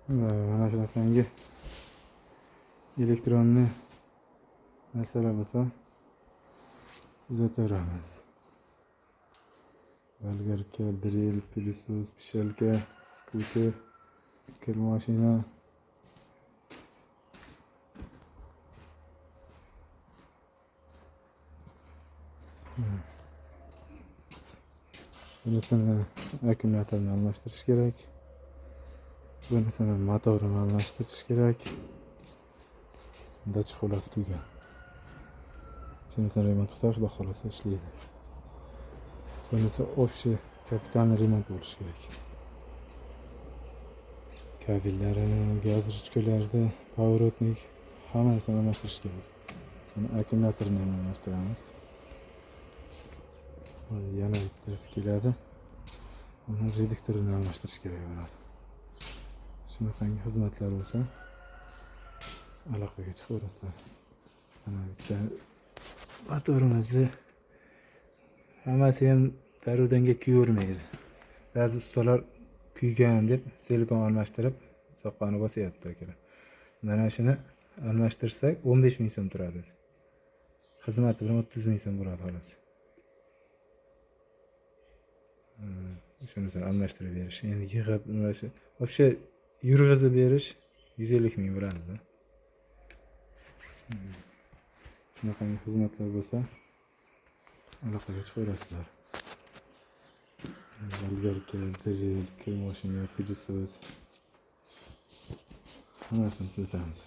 Mana shunaqangi elektronli narsalar bo'lsa uzataveramiz. Bolgarka, drill, pilissos, pishalka, skuter, kir mashina. Bunisini akkumulyatorni almashtirish kerak. Bunisini motorini almashtirish kerak. Dachig xullas kuygan. Shunisini remont qilsak, xudo xolasa ishlaydi. Bunisi общий kapitalniy remont bo'lishi kerak. Kabellarini, gaz ruchkalarni, поворотник hammasini almashtirish kerak. Buni akkumulyatorni ham almashtiramiz. Yana bittasi keladi. Uni reduktorini almashtirish kerak bo'ladi. Shunaqangi xizmatlar bo'lsa aloqaga chiqaverasizlar. Mana bitta motorimizni hammasi ham darudanga kuyvermaydi. Ba'zi ustalar kuygan deb silikon almashtirib soqqani bosyapti akalar. Mana shuni almashtirsak 15 ming so'm turadi. Xizmati bilan 30 ming so'm bo'ladi xolos. Shuni almashtirib berish, endi yig'ib nima shu вообще yurg'izib berish 150 ming bo'ladi. Shunaqangi xizmatlar bo'lsa aloqaga chiqaverasizlar. Bolgarka, drill, kir mashina, pilissos hammasini sotamiz.